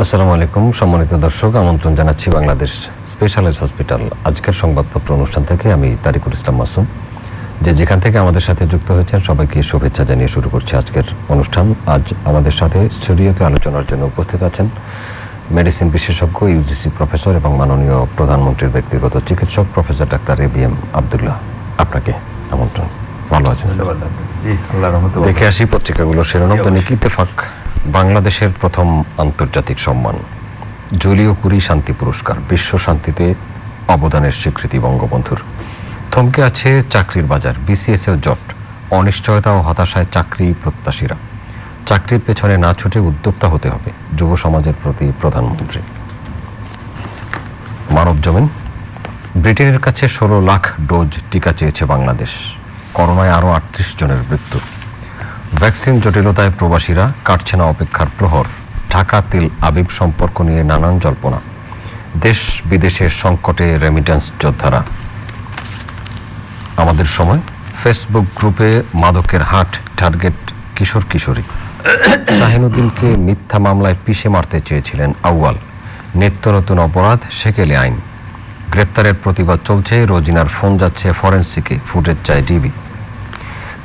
আসসালামু আলাইকুম সম্মানিত দর্শক, আমন্ত্রণ জানাচ্ছি বাংলাদেশ স্পেশালাইজড হসপিটাল আজকের সংবাদপত্র অনুষ্ঠান থেকে। আমি তারিকুল ইসলাম মাসুম। যেখান থেকে আমাদের সাথে যুক্ত হয়েছেন সবাইকে শুভেচ্ছা জানিয়ে শুরু করছি আজকের অনুষ্ঠান। আজ আমাদের সাথে স্টুডিওতে আলোচনার জন্য উপস্থিত আছেন মেডিসিন বিশেষজ্ঞ, ইউজিসি প্রফেসর এবং মাননীয় প্রধানমন্ত্রীর ব্যক্তিগত চিকিৎসক প্রফেসর ডাক্তার ABM আব্দুল্লাহ। আপনাকে আমন্ত্রণ। ভালো আছেন? দেখে আসি পত্রিকাগুলো শিরোনাম। দৈনিক ইত্তেফাক, বাংলাদেশের প্রথম আন্তর্জাতিক সম্মান জুলিও কুরি শান্তি পুরস্কার, বিশ্ব শান্তিতে অবদানের স্বীকৃতি বঙ্গবন্ধুর। থমকে আছে চাকরির বাজার, BCS-এও জট, অনিশ্চয়তা ও হতাশায় চাকরি প্রত্যাশীরা। চাকরির পেছনে না ছুটে উদ্যোক্তা হতে হবে, যুব সমাজের প্রতি প্রধানমন্ত্রী। মানব জমিন, ব্রিটেনের কাছে 16 লাখ ডোজ টিকা চেয়েছে বাংলাদেশ, করোনায় আরও 38 জনের মৃত্যু। ভ্যাকসিন জটিলতায় প্রবাসীরা, কাটছে না অপেক্ষার প্রহর। ঢাকা তেল আবিব সম্পর্ক নিয়ে নানান জল্পনা, দেশ বিদেশের সংকটে রেমিটেন্স যোদ্ধারা। আমাদের সময়, ফেসবুক গ্রুপে মাদকের হাট, টার্গেট কিশোর কিশোরী। শাহিনুদ্দিনকে মিথ্যা মামলায় পিষে মারতে চেয়েছিলেন আউয়াল, নিত্য নতুন অপরাধ, সেকেলে আইন। গ্রেপ্তারের প্রতিবাদ চলছে, রোজিনার ফোন যাচ্ছে ফরেন্সিকে, ফুটেজ চায় ডিবি।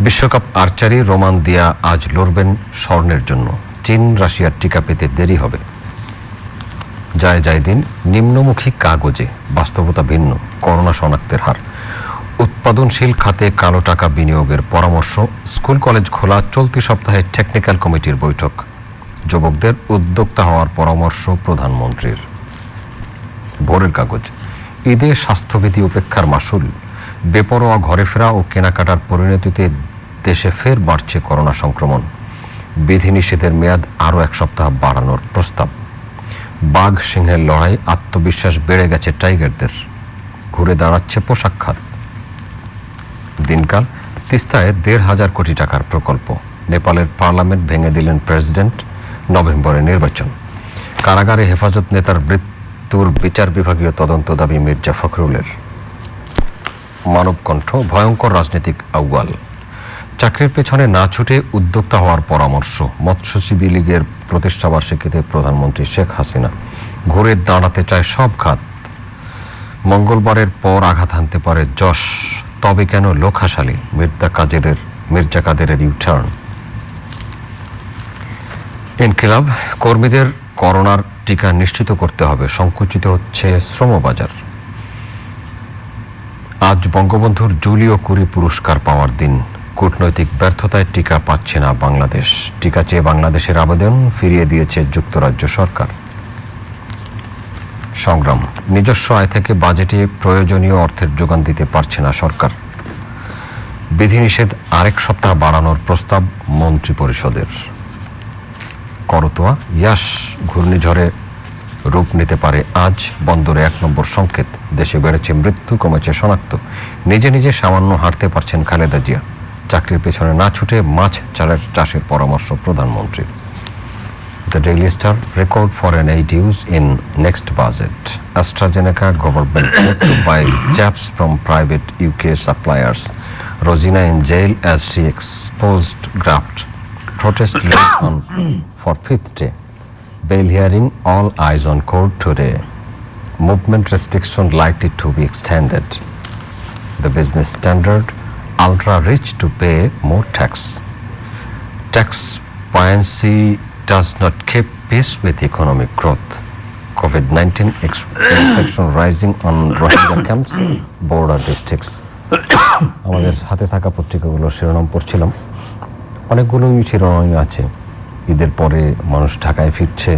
বিশ্বকাপ আর্চারি, রোমান দিয়া আজ লড়বেন স্বর্ণের জন্য। চীন রাশিয়ার টিকা পেতে দেরি হবে। যায় দিন, নিম্নমুখী কাগজে বাস্তবতা ভিন্ন, করোনা শনাক্তের হার। উৎপাদনশীল খাতে কালো টাকা বিনিয়োগের পরামর্শ। স্কুল কলেজ খোলা, চলতি সপ্তাহে টেকনিক্যাল কমিটির বৈঠক। যুবকদের উদ্যোক্তা হওয়ার পরামর্শ প্রধানমন্ত্রীর। ভোরের কাগজ, ঈদে স্বাস্থ্যবিধি উপেক্ষার মাসুল। বেপরোয়া ঘরে ফেরা ও কেনাকাটার পরিণতিতে দেশে ফের বাড়ছে করোনা সংক্রমণ। বিধিনিষেধের মেয়াদ আরও 1 সপ্তাহ বাড়ানোর প্রস্তাব। বাঘ সিংহের লড়াই, আত্মবিশ্বাস বেড়ে গেছে টাইগারদের। ঘুরে দাঁড়াচ্ছে পোশাক খাত। দিনকাল, তিস্তায় 1,500 কোটি টাকার প্রকল্প। নেপালের পার্লামেন্ট ভেঙে দিলেন প্রেসিডেন্ট, নভেম্বরে নির্বাচন। কারাগারে হেফাজত নেতার মৃত্যুর বিচার বিভাগীয় তদন্ত দাবি মির্জা ফখরুলের। মানবকণ্ঠ, ভয়ঙ্কর রাজনৈতিক আউয়াল। চাকরির পেছনে না ছুটে উদ্যোক্তা হওয়ার পরামর্শ। মৎস্যজীবী লীগের প্রতিষ্ঠাবার্ষিকীতে প্রধানমন্ত্রী শেখ হাসিনা। ঘুরে দাঁড়াতে চায় সব খাত। মঙ্গলবারের পর আঘাত হানতে পারে যশ, তবে কেন লোকহাসালি? মির্জা কাদেরের ইউটার্ন। ইনকিলাব, কর্মীদের করোনার টিকা নিশ্চিত করতে হবে, সংকুচিত হচ্ছে শ্রমবাজার। আজ বঙ্গবন্ধুর জুলিও কুরি পুরস্কার পাওয়ার দিন। কূটনৈতিক ব্যর্থতায় টিকা পাচ্ছে না বাংলাদেশ। টিকা চেয়ে বাংলাদেশের আবেদন ফিরিয়ে দিয়েছে যুক্তরাজ্য সরকার। সংগ্রাম, নিজস্ব আয় থেকে বাজেটে প্রয়োজনীয় অর্থের যোগান দিতে পারছে না সরকার। বিধিনিষেধ আরেক সপ্তাহ বাড়ানোর প্রস্তাব মন্ত্রিপরিষদের। করতোয়া, ইয়াস ঘূর্ণিঝড়ে রূপ নিতে পারে আজ, বন্দরে 1 নম্বর সংকেত। দেশে বেড়েছে মৃত্যু, কমেছে শনাক্ত। নিজে নিজে সামান্য হাঁটতে পারছেন খালেদা জিয়া। চাকরির পেছনে না ছুটে মাছ চাষের পরামর্শ প্রধানমন্ত্রী। The daily star, record foreign aid use in next budget. AstraZeneca government to buy jabs from private UK suppliers. Rosina in jail as she exposed graft. Protest led on for 5th day. Bail hearing, all eyes on court today. Movement restriction likely to be extended. The business standard, ultra rich to pay more tax. Tax buoyancy does not keep pace with economic growth. COVID-19 infection rising on Rohingya camps, border districts. আমাদের হাতে থাকা পত্রিকাগুলোর শিরোনাম পড়ছিলাম। অনেকগুলোই শিরোনাম আছে। ঈদের পরে মানুষ ঢাকায় ফিরছে,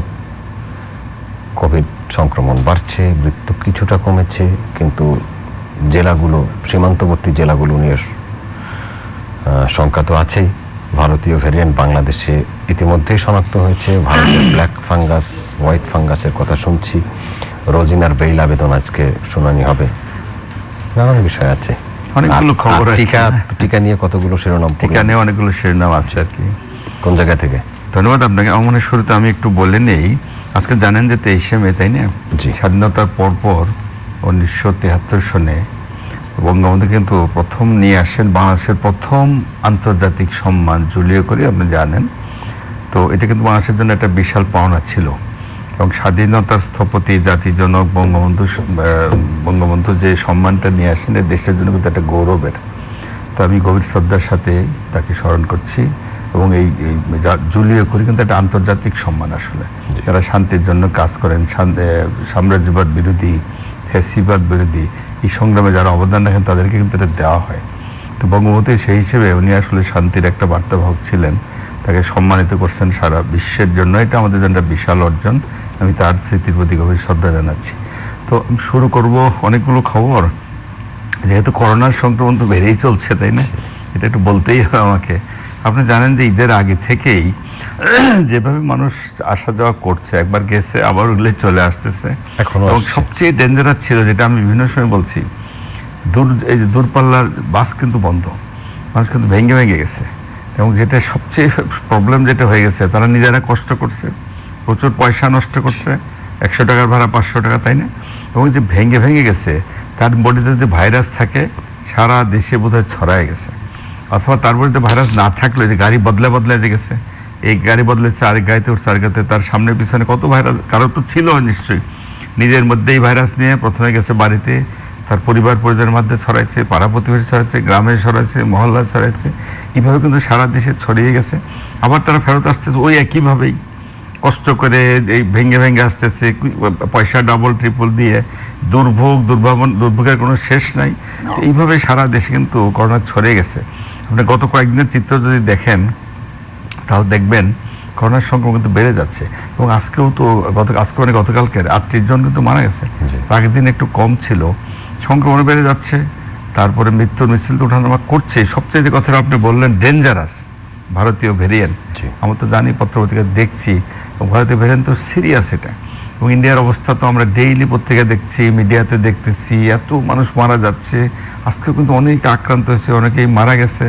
কোভিড সংক্রমণ বাড়ছে, মৃত্যু কিছুটা কমেছে, কিন্তু জেলাগুলো, সীমান্তবর্তী জেলাগুলো নিয়ে শঙ্কা তো আছেই। ভারতীয় ভ্যারিয়েন্ট বাংলাদেশে ইতিমধ্যেই শনাক্ত হয়েছে। ভারতের ব্ল্যাক ফাঙ্গাস, হোয়াইট ফাঙ্গাসের কথা শুনছি। রোজিনার বেইল আবেদন আজকে শুনানি হবে। নানান বিষয় আছে, অনেকগুলো খবর। টিকা নিয়ে কতগুলো শিরোনাম, টিকা নিয়ে অনেকগুলো শিরোনাম আছে আর কি। কোন জায়গা থেকে? ধন্যবাদ আপনাকে। আমার মনে শুরুতে আমি একটু বলে নেই, আজকে জানেন যে 23শে মে, তাই না? জি। স্বাধীনতার পরপর 1973 সনে বঙ্গবন্ধু কিন্তু প্রথম নিয়ে আসেন বাংলাদেশের প্রথম আন্তর্জাতিক সম্মান জুলিও কুরি, আপনি জানেন। তো এটা কিন্তু বাংলাদেশের জন্য একটা বিশাল পাওনা ছিল। এবং স্বাধীনতার স্থপতি জাতির জনক বঙ্গবন্ধু যে সম্মানটা নিয়ে আসেন এই দেশের জন্য কিন্তু একটা গৌরবের। তো আমি গভীর শ্রদ্ধার সাথে তাকে স্মরণ করছি এবং এই জুলিও করি কিন্তু একটা আন্তর্জাতিক সম্মান আসলে, যারা শান্তির জন্য কাজ করেন, সাম্রাজ্যবাদ বিরোধী, ফ্যাসিবাদ বিরোধী এই সংগ্রামে যারা অবদান রাখেন তাদেরকে কিন্তু এটা দেওয়া হয়। তো বঙ্গবন্ধু সেই হিসেবে উনি আসলে শান্তির একটা বার্তাবাহক ছিলেন, তাকে সম্মানিত করছেন সারা বিশ্বের জন্য। এটা আমাদের জন্য একটা বিশাল অর্জন। আমি তার স্মৃতির প্রতি গভীর শ্রদ্ধা জানাচ্ছি। তো শুরু করব অনেকগুলো খবর, যেহেতু করোনার সংক্রমণ তো বেড়েই চলছে, তাই না? এটা একটু বলতেই হবে আমাকে। আপনি জানেন যে ঈদের আগে থেকেই যেভাবে মানুষ আসা যাওয়া করছে, একবার গেছে আবার উঠলে চলে আসতেছে, এবং সবচেয়ে ডেঞ্জারাস ছিল যেটা আমি বিভিন্ন সময় বলছি, এই যে দূরপাল্লার বাস কিন্তু বন্ধ, মানুষ কিন্তু ভেঙে ভেঙে গেছে। এবং যেটা সবচেয়ে প্রবলেম যেটা হয়ে গেছে, তারা নিজেরা কষ্ট করছে, প্রচুর পয়সা নষ্ট করছে, 100 টাকার ভাড়া 500 টাকা, তাই না? এবং যে ভেঙে ভেঙে গেছে তার বডিতে যদি ভাইরাস থাকে সারা দেশে বোধহয় ছড়ায় গেছে, অথবা তার বডিতে ভাইরাস না থাকলে যে গাড়ি বদলে যে গেছে, এই গাড়ি বদলেছে আরেক গাড়িতে উঠছে, আরেক গাড়িতে, তার সামনে পিছনে কত ভাইরাস, কারো তো ছিল নিশ্চয়ই, নিজের মধ্যেই ভাইরাস নিয়ে প্রথমে গেছে বাড়িতে, তার পরিবার পরিজনের মধ্যে ছড়াইছে, পাড়া প্রতিবেশী ছড়াইছে, গ্রামে ছড়াইছে, মহল্লা ছড়াইছে, এইভাবে কিন্তু সারা দেশে ছড়িয়ে গেছে। আবার তারা ফেরত আসতেছে ওই একইভাবেই কষ্ট করে, এই ভেঙে ভেঙে আসতেছে, পয়সা ডাবল ট্রিপল দিয়ে, দুর্ভোগের কোনো শেষ নাই। এইভাবে সারা দেশে কিন্তু করোনা ছড়িয়ে গেছে। আপনি গত কয়েকদিনের চিত্র যদি দেখেন তাহলে দেখবেন করোনার সংক্রমণ কিন্তু বেড়ে যাচ্ছে। এবং আজকেও তো গতকালকে 38 জন কিন্তু মারা গেছে, আগের দিন একটু কম ছিল, সংক্রমণ বেড়ে যাচ্ছে। তারপরে মৃত্যুর মিছিল তো ওঠানামা করছে। সবচেয়ে যে কথাটা আপনি বললেন ডেঞ্জারাস ভারতীয় ভেরিয়েন্ট, আমরা তো জানি, পত্রপত্রিকা দেখছি, ভারতীয় ভেরিয়েন্ট তো সিরিয়াস এটা। এবং ইন্ডিয়ার অবস্থা তো আমরা ডেইলি পত্রিকা দেখছি, মিডিয়াতে দেখতেছি, এত মানুষ মারা যাচ্ছে। আজকেও কিন্তু অনেকে আক্রান্ত হয়েছে, অনেকেই মারা গেছে।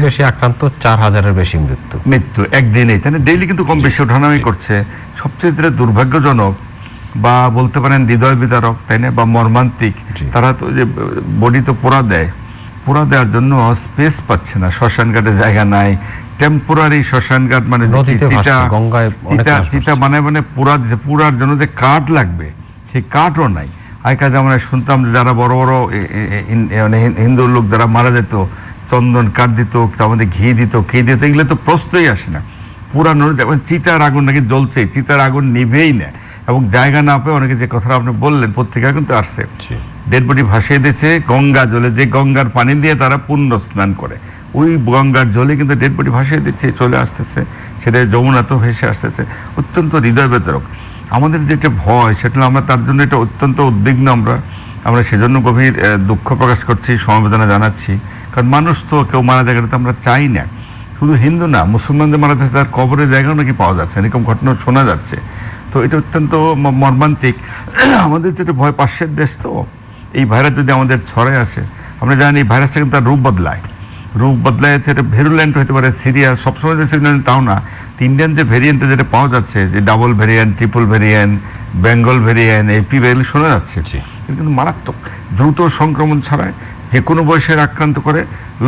বেশি আক্রান্ত, 4000-এর বেশি মৃত্যু একদিনেই, তাই না? ডেইলি কিন্তু কম বেশি ওঠানামই করছে। সবচেয়ে যেটা দুর্ভাগ্যজনক বা বলতে পারেন হৃদয় বিদারক, তাই না, বা মর্মান্তিক, তারা তো যে বডি তো পোড়া দেওয়ার জন্য স্পেস পাচ্ছে না, শ্মশান ঘাটে জায়গা নাই, টেম্পোরারি শ্মশান ঘাট, মানে চিতা মানে পুরার জন্য যে কাঠ লাগবে সেই কাঠও নাই। আগেকার জামানায় শুনতাম যে যারা বড় বড় মানে হিন্দু লোক যারা মারা যেত, চন্দন কাঠ দিত, তার মধ্যে ঘি দিত, এগুলো তো প্রশ্নই আসে না। পুরানোর যেমন চিতার আগুন নাকি জ্বলছে, চিতার আগুন নিভেই না, এবং জায়গা না পেয়ে অনেকে যে কথাটা আপনি বললেন পত্রিকা কিন্তু আসছে, ডেড বডি ভাসিয়ে দিয়েছে গঙ্গা জলে, যে গঙ্গার পানি দিয়ে তারা পুণ্য স্নান করে, ওই গঙ্গার জলে কিন্তু ডেড বডি ভাসিয়ে দিচ্ছে, চলে আসতেছে, সেটা যমুনা তো ভেসে আসতেছে। অত্যন্ত হৃদয় বিদারক। আমাদের যেটা ভয় সেটা আমরা তার জন্য এটা অত্যন্ত উদ্বিগ্ন, আমরা সেজন্য গভীর দুঃখ প্রকাশ করছি, সমবেদনা জানাচ্ছি। কারণ মানুষ তো কেউ মারা যাওয়াটা তো আমরা চাই না। শুধু হিন্দু না, মুসলমানদের মারা যাচ্ছে, তার কবরের জায়গাও নাকি পাওয়া যাচ্ছে, এরকম ঘটনা শোনা যাচ্ছে। তো এটা অত্যন্ত মর্মান্তিক। আমাদের যেটা ভয়, পাশের দেশ তো, এই ভাইরাস যদি আমাদের ছড়ায় আসে, আমরা জানি এই ভাইরাসটা কিন্তু তার রূপ বদলায়, সেটা ভেরুল্যান্ট হতে পারে, সিরিয়াস, সবসময় যে সিরিয়াস তাও না। ইন্ডিয়ান যে ভেরিয়েন্টে যেটা পাওয়া যাচ্ছে, যে double variant, triple variant, Bengal variant, AP variant শোনা যাচ্ছে, কিন্তু মারাত্মক দ্রুত সংক্রমণ ছড়ায়, যে কোনো বয়সের আক্রান্ত করে,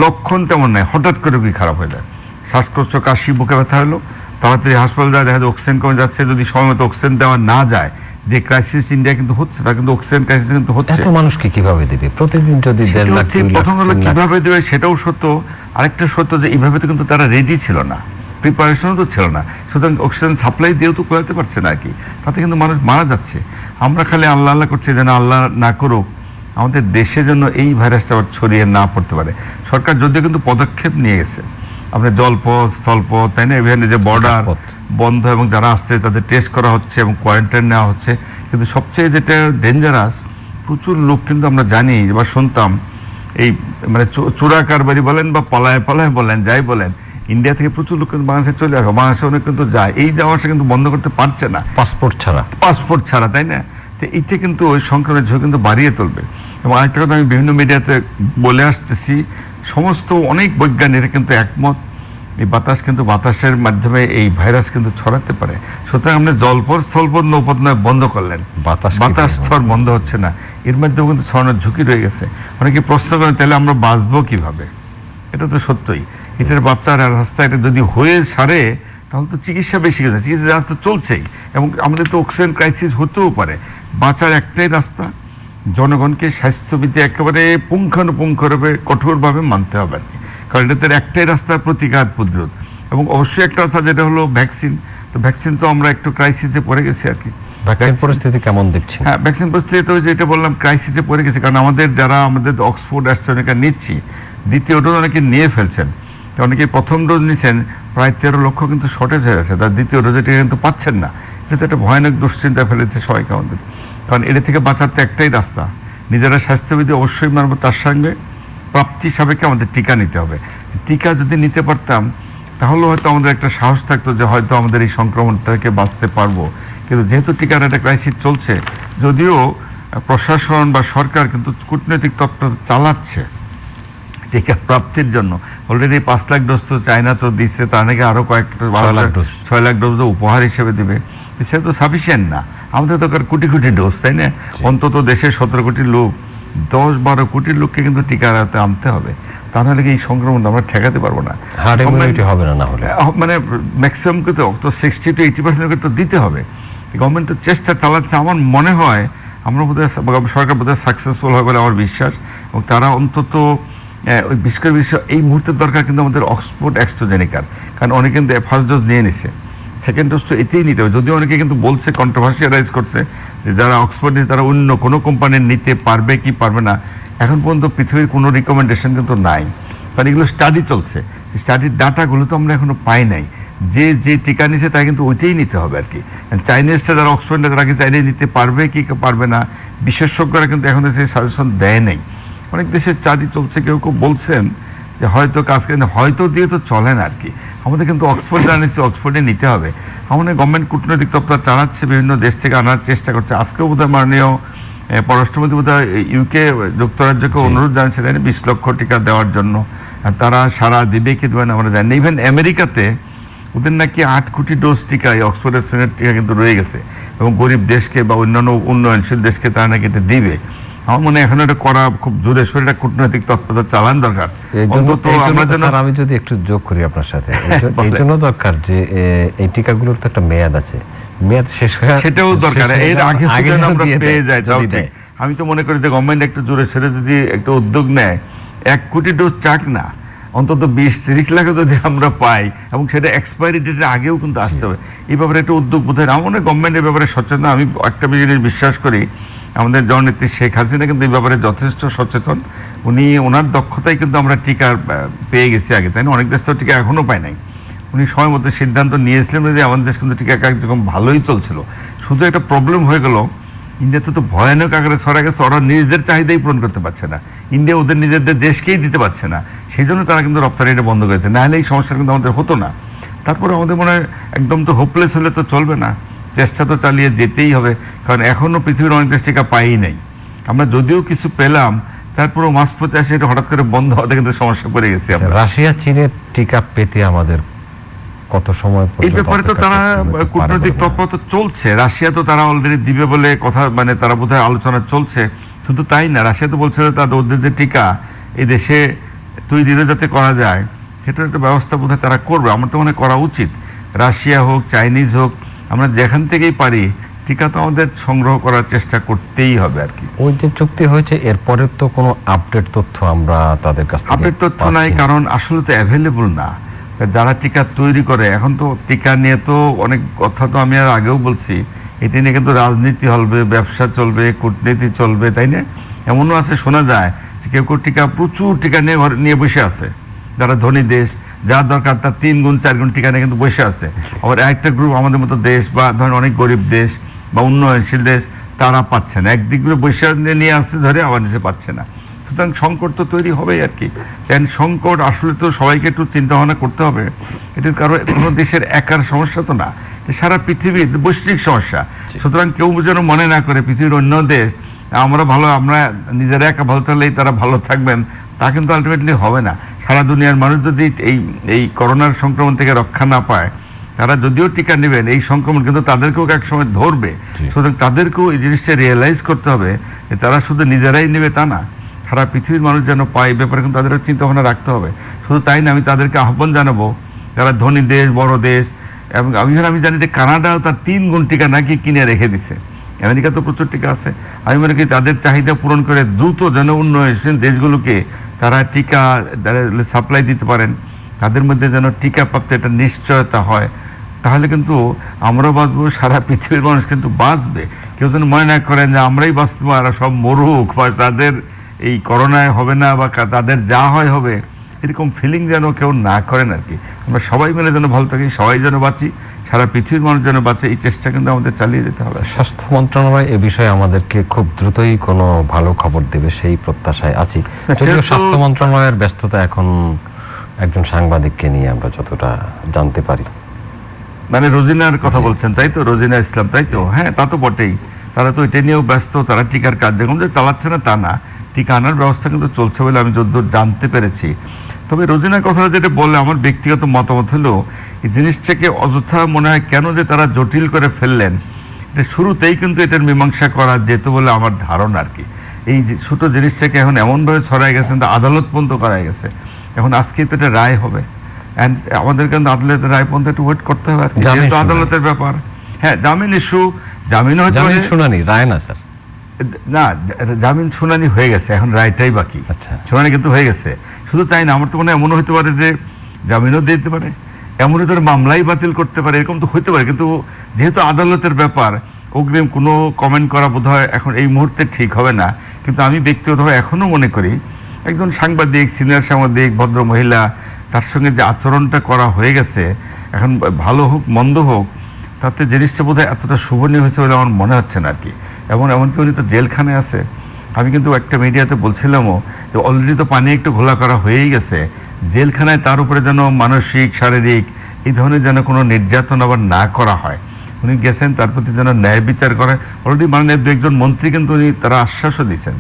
লক্ষণ তেমন নয়, হঠাৎ করে কি খারাপ হয়ে যায়, শ্বাসকষ্ট, কাশি, বুকে ব্যথা হলো, তাড়াতাড়ি হাসপাতাল যায়, দেখা যায় অক্সিজেন কমে যাচ্ছে। যদি সময় মতো অক্সিজেন দেওয়া না যায়, যে ক্রাইসিস ইন্ডিয়া কিন্তু হচ্ছে, তা কিন্তু অক্সিজেন ক্রাইসিস কিন্তু হচ্ছে। এত মানুষকে কিভাবে দেবে প্রতিদিন? যদি 1.5 লাখ, প্রথম হলো কিভাবে দেবে সেটাও সত্য, আরেকটা সত্য যে এইভাবে তো কিন্তু তারা রেডি ছিল না, প্রিপারেশনও তো ছিল না, সুতরাং অক্সিজেন সাপ্লাই দিয়েও তো করাতে পারছে না আর কি, তাতে কিন্তু মানুষ মারা যাচ্ছে। আমরা খালি আল্লাহ আল্লাহ করছি যেন আল্লাহ না করুক আমাদের দেশে যেন এই ভাইরাসটা আবার ছড়িয়ে না পড়তে পারে। সরকার যদিও কিন্তু পদক্ষেপ নিয়ে গেছে, আপনার জলপথ, স্থলপথ, তাই না, এখানে যে বর্ডার বন্ধ এবং যারা আসছে তাদের টেস্ট করা হচ্ছে এবং কোয়ারেন্টাইন নেওয়া হচ্ছে। কিন্তু সবচেয়ে যেটা ডেঞ্জারাস, প্রচুর লোক কিন্তু আমরা জানি বা শুনতাম, এই মানে চোরা কারবারি বলেন বা পলায় বলেন, যাই বলেন, ইন্ডিয়া থেকে প্রচুর লোক কিন্তু বাংলাদেশে চলে আসে, বাংলাদেশে অনেক কিন্তু যায়, এই যাওয়াটা কিন্তু বন্ধ করতে পারছে না, পাসপোর্ট ছাড়া, তাই না? তো এইটা কিন্তু ওই সংক্রমণের ঝুঁকি কিন্তু বাড়িয়ে তুলবে। এবং আরেকটা কথা আমি বিভিন্ন মিডিয়াতে বলে আসতেছি, সমস্ত অনেক বৈজ্ঞানিকরা কিন্তু একমত, এই বাতাসের মাধ্যমে এই ভাইরাস কিন্তু ছড়াতে পারে। সুতরাং আপনি জলপথ, স্থলপথ, নৌপথ নয় বন্ধ করলেন, বাতাস স্তর বন্ধ হচ্ছে না, এর মাধ্যমেও কিন্তু ছড়ানোর ঝুঁকি রয়ে গেছে। অনেকে প্রশ্ন করেন তাহলে আমরা বাঁচবো কিভাবে? এটা তো সত্যই, এটার বাচ্চার রাস্তা, এটা যদি হয়ে সারে তাহলে তো চিকিৎসা বেশি গেছে, চিকিৎসা জাহাজ তো চলছেই, এবং আমাদের তো অক্সিজেন ক্রাইসিস হতেও পারে। বাঁচার একটাই রাস্তা, জনগণকে স্বাস্থ্যবিধি একেবারে পুঙ্খানুপুঙ্খভাবে কঠোরভাবে মানতে হবে আর কি, কারণ এটাতে একটাই রাস্তা প্রতিকার প্রতিরোধ। এবং অবশ্যই একটা রাস্তা যেটা হলো ভ্যাকসিন। তো ভ্যাকসিন তো আমরা একটু ক্রাইসিসে পড়ে গেছি আর কি। ভ্যাকসিন পরিস্থিতি কেমন দেখছেন? হ্যাঁ, ভ্যাকসিন পরিস্থিতি তো যেটা বললাম ক্রাইসিসে পড়ে গেছে, কারণ আমাদের অক্সফোর্ড অ্যাস্ট্রাজেনেকা নিচ্ছি, দ্বিতীয় ডোজ অনেকে নিয়ে ফেলছেন। তো অনেকে প্রথম ডোজ নিচ্ছেন, প্রায় 13 লক্ষ কিন্তু শর্টেজ হয়ে গেছে, তার দ্বিতীয় ডোজে কিন্তু পাচ্ছেন না। এটা তো একটা ভয়ানক দুশ্চিন্তা ফেলেছে সবাইকে আমাদের, কারণ এটা থেকে বাঁচার তো একটাই রাস্তা, নিজেরা স্বাস্থ্যবিধি অবশ্যই মানব, তার সঙ্গে প্রাপ্তি সাপেক্ষে আমাদের টিকা নিতে হবে। টিকা যদি নিতে পারতাম তাহলে হয়তো আমাদের একটা সাহস থাকতো যে হয়তো আমাদের এই সংক্রমণ থেকে বাঁচতে পারবো। কিন্তু যেহেতু টিকার একটা ক্রাইসিস চলছে, যদিও প্রশাসন বা সরকার কিন্তু কূটনৈতিক তৎপরতা চালাচ্ছে টিকা প্রাপ্তির জন্য। অলরেডি 5 লাখ ডোজ তো চায়না তো দিচ্ছে, তার নাকি আরও কয়েকটা 6 লাখ ডোজ উপহার হিসেবে দেবে। সেটা তো সাফিসিয়েন্ট না, আমাদের তো কোটি কোটি ডোজ, তাই না? অন্তত দেশের 17 কোটি লোক, 10-12 কোটি লোককে কিন্তু টিকা আনতে হবে, তা নাহলে এই সংক্রমণ আমরা ঠেকাতে পারবো না। হার্ড ইমিউনিটি হবে না, না হলে মানে ম্যাক্সিমামকে তো 60 to 80% তো দিতে হবে। গভর্নমেন্ট তো চেষ্টা চালাচ্ছে, আমার মনে হয় আমরা বোধহয় সরকার বোধহয় সাকসেসফুল হবে বলে আমার বিশ্বাস। এবং তারা অন্তত ওই বিষয় এই মুহূর্তের দরকার কিন্তু আমাদের অক্সফোর্ড অ্যাস্ট্রাজেনেকার, কারণ অনেকে কিন্তু ফার্স্ট ডোজ নিয়ে নিছে, সেকেন্ড ডোজ তো এতেই নিতে হবে। যদিও অনেকে কিন্তু বলছে, কন্ট্রোভার্সিয়ালাইজ করছে যে যারা অক্সফোর্ড নিচ্ছে তারা অন্য কোনো কোম্পানির নিতে পারবে কি পারবে না। এখন পর্যন্ত পৃথিবীর কোনো রিকমেন্ডেশন কিন্তু নাই, কারণ এগুলো স্টাডি চলছে, স্টাডির ডাটাগুলো তো আমরা এখনো পাই নাই। যে টিকা নিছে তাই কিন্তু ওইটাই নিতে হবে আর কি। চাইনিজটা যারা অক্সফোর্ডে তারা কি চাইলে নিতে পারবে কি পারবে না, বিশেষজ্ঞরা কিন্তু এখন সেই সাজেশন দেয় নাই। অনেক দেশের স্টাডি চলছে, কেউ কেউ বলছেন যে হয়তো কাজ করে, হয়তো দিয়ে তো চলে না আর কি। আমাদের কিন্তু অক্সফোর্ড যারা নিচ্ছে অক্সফোর্ডে নিতে হবে। আমাদের গভর্নমেন্ট কূটনৈতিক তৎপরতা চালাচ্ছে, বিভিন্ন দেশ থেকে আনার চেষ্টা করছে। আজকেও বোধহয় মাননীয় পররাষ্ট্রমন্ত্রী বোধহয় ইউকে যুক্তরাজ্যকে অনুরোধ জানিয়েছে 20 লক্ষ টিকা দেওয়ার জন্য। তারা সারা দিবে কি দেবে না আমরা জানি না। ইভেন আমেরিকাতে ওদের নাকি 8 কোটি ডোজ টিকা, এই অক্সফোর্ডের টিকা কিন্তু রয়ে গেছে, এবং গরিব দেশকে বা অন্যান্য উন্নয়নশীল দেশকে তারা নাকি এটা দিবে। আমার মনে হয় এখন এটা করা খুব জোরে সোরে একটা কূটনৈতিক তৎপরতা চালান দরকার। আমি যদি একটু যোগ করি আপনার সাথে, এই জন্য দরকার যে এই টিকাগুলোর তো একটা মেয়াদ আছে, মেয়াদ শেষ হয়ে সেটাও দরকার, এর আগে আমরা পেয়ে যাই। আমি তো মনে করি যে গভর্নমেন্ট একটু জোরে সোরে যদি একটু উদ্যোগ নেয়, 1 কোটি ডোজ চাক না, অন্তত 20-30 লাখ যদি আমরা পাই, এবং সেটা এক্সপায়ারি ডেটের আগেও কিন্তু আসতে হবে। এই ব্যাপারে একটা উদ্যোগ বোধ হয় আমার মনে হয় গভর্নমেন্টের ব্যাপারে সচেতন। আমি একটা জিনিস বিশ্বাস করি, আমাদের জননেত্রী শেখ হাসিনা কিন্তু এই ব্যাপারে যথেষ্ট সচেতন। ওনার দক্ষতায় কিন্তু আমরা টিকা পেয়ে গেছি আগে, তাই না? অনেক দেশ তো টিকা এখনও পায় নাই। উনি সময় মতো সিদ্ধান্ত নিয়েছিলেন যে আমাদের দেশ কিন্তু টিকা কার্যক্রম ভালোই চলছিল। শুধু একটা প্রবলেম হয়ে গেল, ইন্ডিয়াতে তো ভয়ানক আকারে ছড়া গেছে, ওরা নিজেদের চাহিদাই পূরণ করতে পারছে না, ইন্ডিয়া ওদের নিজেদের দেশকেই দিতে পারছে না, সেই জন্য তারা কিন্তু রপ্তানিটা বন্ধ করেছে। নাহলে এই সমস্যা কিন্তু আমাদের হতো না। তারপরে আমাদের মনে হয় একদম তো হোপলেস হলে তো চলবে না, চেষ্টা তো চালিয়ে যেতেই হবে, কারণ এখনও পৃথিবীর অনেক দেশ টিকা পাই নাই। আমরা যদিও কিছু পেলাম, তারপরেও মাঝপথে আসে এটা হঠাৎ করে বন্ধ হওয়াতে কিন্তু সমস্যা পড়ে গেছে। রাশিয়া চীনের টিকা পেতে আমাদের কত সময়? এই ব্যাপারে তো তারা কূটনৈতিক তৎপরতা চলছে। রাশিয়া তো তারা অলরেডি দিবে বলে কথা, মানে তারা বোধহয় আলোচনা চলছে। শুধু তাই না, রাশিয়া তো বলছে ওদের যে টিকা এই দেশে তৈরিরও যাতে করা যায়, সেটার একটা ব্যবস্থা বোধহয় তারা করবে। আমার তো মনে করা উচিত, রাশিয়া হোক চাইনিজ হোক, আমরা যেখান থেকেই পারি টিকা তো আমাদের সংগ্রহ করার চেষ্টা করতেই হবে আর কি। ওই যে চুক্তি হয়েছে, এরপরে তো কোনো আপডেট তথ্য আমরা তাদের কাছ থেকে আপডেট তথ্য নাই, কারণ আসলে তো অ্যাভেলেবল না। যারা টিকা তৈরি করে, এখন তো টিকা নিয়ে তো অনেক কথা তো আমি আর আগেও বলছি, এটি নিয়ে কিন্তু রাজনীতি হবে, ব্যবসা চলবে, কূটনীতি চলবে, তাই না? এমনও আছে, শোনা যায় যে কেউ টিকা প্রচুর টিকা নিয়ে বসে আছে, যারা ধনী দেশ, যার দরকার তার 3 গুণ 4 গুণ টিকা নিয়ে কিন্তু বসে আছে। আবার একটা গ্রুপ আমাদের মতো দেশ বা ধরেন অনেক গরিব দেশ বা উন্নয়নশীল দেশ, তারা পাচ্ছে না, একদিক করে বসে নিয়ে আসছে ধরে, আবার নিচে পাচ্ছে না। সুতরাং সংকট তো তৈরি হবেই আর কি। কারণ সংকট আসলে তো সবাইকে একটু চিন্তা ভাবনা করতে হবে। এটা কোনো দেশের একার সমস্যা তো না, সারা পৃথিবীর বৈশ্বিক সমস্যা। সুতরাং কেউ যেন মনে না করে পৃথিবীর অন্য দেশ আমরা নিজেরা একা ভালো থাকলেই তারা ভালো থাকবেন, তা কিন্তু আলটিমেটলি হবে না। সারা দুনিয়ার মানুষ যদি এই করোনার সংক্রমণ থেকে রক্ষা না পায়, তারা যদিও টিকা নেবেন, এই সংক্রমণ কিন্তু তাদেরকেও একসময় ধরবে। সুতরাং তাদেরকেও এই জিনিসটা রিয়েলাইজ করতে হবে যে তারা শুধু নিজেরাই নেবে তা না, সারা পৃথিবীর মানুষ যেন পায়, ব্যাপারে কিন্তু তাদেরও চিন্তা ভাবনা রাখতে হবে। শুধু তাই না, আমি তাদেরকে আহ্বান জানাবো, যারা ধনী দেশ, বড় দেশ, এবং আমি জানি যে কানাডাও তার 3 গুণ টিকা নাকি কিনে রেখে দিছে। আমেরিকা তো প্রচুর টিকা আছে। আমি মনে করি তাদের চাহিদা পূরণ করে দ্রুত যেন উন্নয়নশীল দেশগুলোকে তারা টিকা সাপ্লাই দিতে পারেন, তাদের মধ্যে যেন টিকা প্রাপ্ত একটা নিশ্চয়তা হয়, তাহলে কিন্তু আমরা বাঁচবো, সারা পৃথিবীর মানুষ কিন্তু বাঁচবে। কেউ যেন মনে না করেন যে আমরাই বাঁচবো আর সব মরুক, বা তাদের এই করোনায় হবে না, বা তাদের যা হয় হবে, এরকম ফিলিং যেন কেউ না করেন আর কি। আমরা সবাই মিলে যেন ভালো থাকি, সবাই যেন বাঁচি, সারা পৃথিবীর মানুষ যেন বাঁচে, এই চেষ্টা কিন্তু আমাদের চালিয়ে যেতে হবে। স্বাস্থ্য মন্ত্রণালয় এ বিষয়ে আমাদেরকে খুব দ্রুতই কোনো ভালো খবর দেবে সেই প্রত্যাশায় আছি। যদিও স্বাস্থ্য মন্ত্রণালয়ের ব্যস্ততা এখন একজন সাংবাদিককে নিয়ে আমরা যতটা জানতে পারি। মানে রোজিনার কথা বলছেন তাই তো, রোজিনা ইসলাম তাই তো? হ্যাঁ, তা তো বটেই, তারা তো এটা নিয়েও ব্যস্ত, তারা টিকার কার্যক্রম যে চালাচ্ছে না তা না, টিকা আনার ব্যবস্থা কিন্তু চলছে বলে আমি যতদূর জানতে পেরেছি। তবে রোজিনার কথা যেটা বললে আমার ব্যক্তিগত মতামত হলো, এই জিনিসটাকে অযথা মনে হয় কেন যে তারা জটিল করে ফেললেন, এটা শুরুতেই কিন্তু এটার মীমাংসা করা যেত বলে আমার ধারণা আর কি। এই যে ছোটো জিনিসটাকে এখন এমনভাবে ছড়াই গেছে, আদালত পর্যন্ত করাই গেছে, এখন আজকে তো এটা রায় হবে, অ্যান্ড আমাদের কিন্তু আদালতের রায় পর্যন্ত একটু ওয়েট করতে হবে আর কি, যেহেতু আদালতের ব্যাপার। হ্যাঁ, জামিন ইস্যু, জামিন শুনানি, রায় না স্যার, না জামিন শুনানি হয়ে গেছে, এখন রায়টাই বাকি। আচ্ছা, শুনানি কিন্তু হয়ে গেছে। শুধু তাই না, আমার তো মনে হয় এমনও হতে পারে যে জামিনও দিতে পারে, এমনও ধরে মামলাই বাতিল করতে পারে, এরকম তো হতে পারে। কিন্তু যেহেতু আদালতের ব্যাপার, অগ্রিম কোনো কমেন্ট করা বোধহয় এখন এই মুহূর্তে ঠিক হবে না। কিন্তু আমি ব্যক্তিগতভাবে এখনও মনে করি একজন সাংবাদিক, সিনিয়র সাংবাদিক, ভদ্র মহিলা, তার সঙ্গে যে আচরণটা করা হয়ে গেছে, এখন ভালো হোক মন্দ হোক, তাতে জিনিসটা বোধহয় এতটা শুভনীয় হয়েছে বলে আমার মনে হচ্ছে না আর কি। এমনকি উনি তো জেলখানায় আছে। আমি কিন্তু একটা মিডিয়াতে বলছিলামও যে অলরেডি তো পানি একটু ঘোলা করা হয়েই গেছে, জেলখানায় তার উপরে যেন মানসিক, শারীরিক এই ধরনের যেন কোনো নির্যাতন আবার না করা হয়। উনি গেছেন, তার প্রতি যেন ন্যায় বিচার করে। অলরেডি মাননীয় 2-1 মন্ত্রী কিন্তু তারা আশ্বাসও দিয়েছেন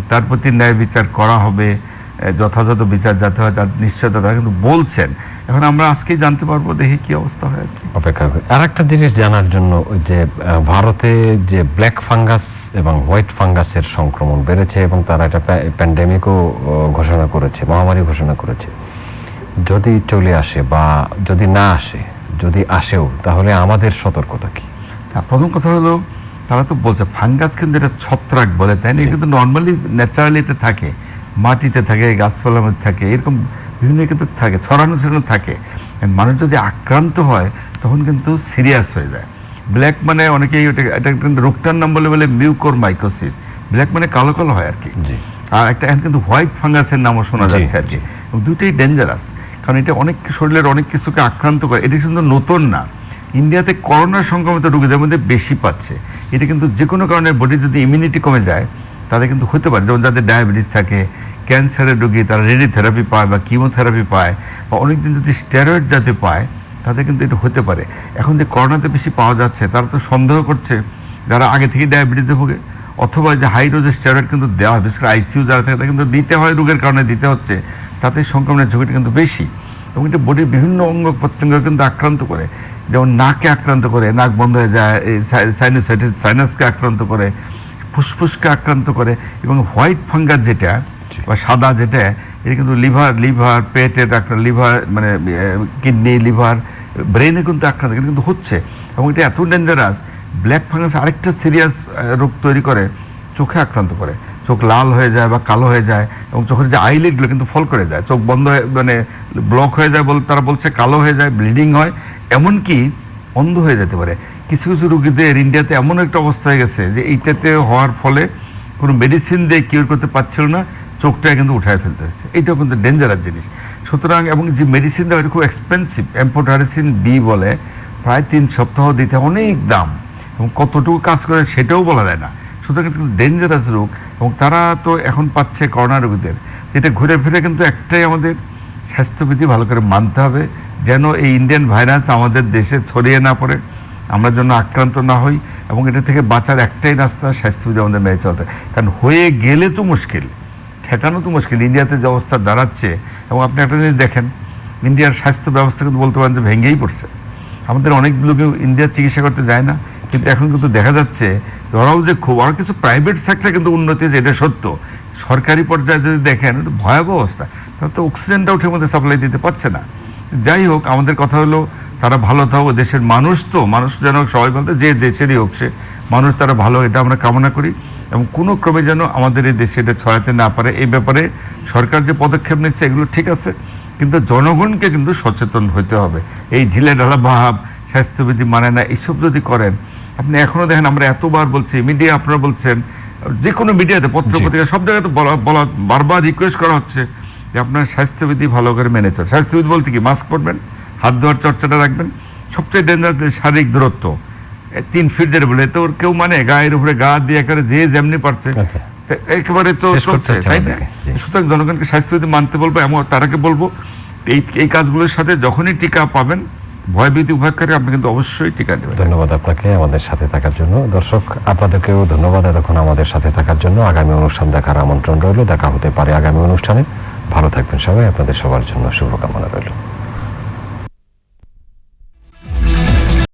তার প্রতি ন্যায় বিচার করা হবে, যথাযথ বিচার যাতে হয় তার নিশ্চয়তা তারা কিন্তু বলছেন। এখন আমরা আজকেই জানতে পারবো, দেখি কি অবস্থা হয় আর কি, অপেক্ষা করি। আর একটা জিনিস জানার জন্য, ওই যে ভারতে যে ব্ল্যাক ফাঙ্গাস এবং হোয়াইট ফাঙ্গাসের সংক্রমণ বেড়েছে এবং তারা একটা প্যান্ডেমিকও ঘোষণা করেছে, মহামারী ঘোষণা করেছে। যদি চলে আসে বা যদি না আসে, যদি আসেও, তাহলে আমাদের সতর্কতা কি? প্রথম কথা হলো, তারা তো বলছে ফাঙ্গাস কিন্তু এটা ছত্রাক বলে, তাই না? কিন্তু নর্মালি ন্যাচারালিতে থাকে, মাটিতে থাকে, গাছপালার মধ্যে থাকে, এরকম বিভিন্ন কিন্তু থাকে, ছড়ানো থাকে। মানুষ যদি আক্রান্ত হয় তখন কিন্তু সিরিয়াস হয়ে যায়। ব্ল্যাক মানে অনেকেই এটা কিন্তু রোগটার নাম বলে মিউকোরমাইকোসিস। ব্ল্যাক মানে কালো কালো হয় আর কি। আর একটা এখন কিন্তু হোয়াইট ফাঙ্গাসের নামও শোনা যাচ্ছে আর কি। দুটোই ডেঞ্জারাস, কারণ এটা অনেক শরীরের অনেক কিছুকে আক্রান্ত করে। এটা কিন্তু নতুন না, ইন্ডিয়াতে করোনা সংক্রমিত রোগীদের মধ্যে বেশি পাচ্ছে। এটা কিন্তু যে কোনো কারণে বডির যদি ইমিউনিটি কমে যায় তাদের কিন্তু হতে পারে। যেমন যাদের ডায়াবেটিস থাকে, ক্যান্সারের রোগী, তারা রেডিওথেরাপি পায় বা কিমোথেরাপি পায়, বা অনেকদিন যদি স্টেরয়েড যাতে পায়, তাদের কিন্তু এটা হতে পারে। এখন যে করোনাতে বেশি পাওয়া যাচ্ছে, তারা তো সন্দেহ করছে যারা আগে থেকে ডায়াবেটিসে ভোগে, অথবা যে হাই ডোজের স্টেরয়েড কিন্তু দেওয়া হয়, বিশেষ করে আইসিইউ যারা থাকে তারা কিন্তু দিতে হয়, রোগের কারণে দিতে হচ্ছে, তাতে সংক্রমণের ঝুঁকিটা কিন্তু বেশি। এবং এটা বডির বিভিন্ন অঙ্গ প্রত্যঙ্গ কিন্তু আক্রান্ত করে। যেমন নাকে আক্রান্ত করে, নাক বন্ধ হয়ে যায়, সাইনাসাইটিস, সাইনাসকে আক্রান্ত করে, ফুসফুসকে আক্রান্ত করে। এবং হোয়াইট ফাঙ্গাস যেটা বা সাদা যেটা, এটা কিন্তু লিভার পেটের লিভার মানে কিডনি, লিভার, ব্রেনে কিন্তু আক্রান্ত কিন্তু হচ্ছে। এবং এটা এত ডেঞ্জারাস। ব্ল্যাক ফাঙ্গাস আরেকটা সিরিয়াস রোগ তৈরি করে, চোখে আক্রান্ত করে, চোখ লাল হয়ে যায় বা কালো হয়ে যায়, এবং চোখের যে আইলিডগুলো কিন্তু ফল করে যায়, চোখ বন্ধ হয়ে মানে ব্লক হয়ে যায়, তারা বলছে কালো হয়ে যায়, ব্লিডিং হয়, এমনকি অন্ধ হয়ে যেতে পারে। কিছু কিছু রোগীদের ইন্ডিয়াতে এমন একটা অবস্থা হয়ে গেছে যে এইটাতে হওয়ার ফলে কোনো মেডিসিন দিয়ে কিউর করতে পারছিল না, চোখটা কিন্তু উঠায় ফেলতে হয়েছে। এইটাও কিন্তু ডেঞ্জারাস জিনিস। সুতরাং এবং যে মেডিসিন দেওয়া এটা খুব এক্সপেন্সিভ, এম্পোটারিসিন বি বলে, প্রায় 3 সপ্তাহ দিতে অনেক দাম, এবং কতটুকু কাজ করে সেটাও বলা যায় না। সুতরাং এটা কিন্তু ডেঞ্জারাস রোগ, এবং তারা তো এখন পাচ্ছে করোনা রোগীদের। এটা ঘুরে ফিরে কিন্তু একটাই আমাদের স্বাস্থ্যবিধি ভালো করে মানতে হবে, যেন এই ইন্ডিয়ান ভাইরাস আমাদের দেশে ছড়িয়ে না পড়ে, আমরা যেন আক্রান্ত না হই। এবং এটা থেকে বাঁচার একটাই রাস্তা, স্বাস্থ্যবিধি আমাদের মেনে চলতে। কারণ হয়ে গেলে তো মুশকিল, ঠেকানো তো মুশকিল। ইন্ডিয়াতে যে অবস্থা দাঁড়াচ্ছে, এবং আপনি একটা জিনিস দেখেন, ইন্ডিয়ার স্বাস্থ্য ব্যবস্থা কিন্তু বলতে পারেন যে ভেঙেই পড়ছে। আমাদের অনেক লোকে ইন্ডিয়ার চিকিৎসা করতে যায় না, কিন্তু এখন কিন্তু দেখা যাচ্ছে ওরাও যে খুব, আর কিছু প্রাইভেট সেক্টরে কিন্তু উন্নতি হয়েছে, এটা সত্য। সরকারি পর্যায়ে যদি দেখেন, এটা ভয়াবহ অবস্থা। তাহলে তো অক্সিজেনটাও ঠিক মতো সাপ্লাই দিতে পারছে না। যাই হোক, আমাদের কথা হলো তারা ভালো থাকুক, দেশের মানুষ তো, মানুষ যেন সবাই বলতে যে দেশেরই হোক সে মানুষ, তারা ভালো, এটা আমরা কামনা করি। এবং কোনো ক্রমে যেন আমাদের এই দেশে এটা ছড়াতে না পারে। এই ব্যাপারে সরকার যে পদক্ষেপ নিচ্ছে এগুলো ঠিক আছে, কিন্তু জনগণকে কিন্তু সচেতন হতে হবে। এই ঢিলে ঢালা ভাব, স্বাস্থ্যবিধি মানে না, এইসব যদি করেন, আপনি এখনো দেখেন আমরা এতবার বলছি, মিডিয়া আপনারা বলছেন, যে কোনো মিডিয়াতে, পত্র পত্রিকা সব জায়গায় তো বলা বারবার রিকোয়েস্ট করা হচ্ছে যে আপনার স্বাস্থ্যবিধি ভালো করে মেনে চল। স্বাস্থ্যবিধি বলতে কি, মাস্ক পরবেন, হাত ধোয়ার চর্চাটা রাখবেন, সবচেয়ে ডেঞ্জার শারীরিক দূরত্ব 3 ফিট যেটা বলে, তো ওর কেউ মানে গায়ের উপরে গা দিয়ে করে যে যেমনি পারছে একেবারে তো চলছে, তাই না? সুতরাং জনগণকে স্বাস্থ্যবিধি মানতে বলবো, এমন তারাকে বলবো এই কাজগুলোর সাথে যখনই টিকা পাবেন, ভয়ভীতি উপেক্ষারে আপনি কিন্তু অবশ্যই টিকা নেবেন। ধন্যবাদ আপনাকে আমাদের সাথে থাকার জন্য। দর্শক আপনাদেরকেও ধন্যবাদ এতক্ষণ আমাদের সাথে থাকার জন্য। আগামী অনুষ্ঠান দেখার আমন্ত্রণ রইল, দেখা হতে পারে আগামী অনুষ্ঠানে। ভালো থাকবেন সবাই, আপনাদের সবার জন্য শুভকামনা রইল।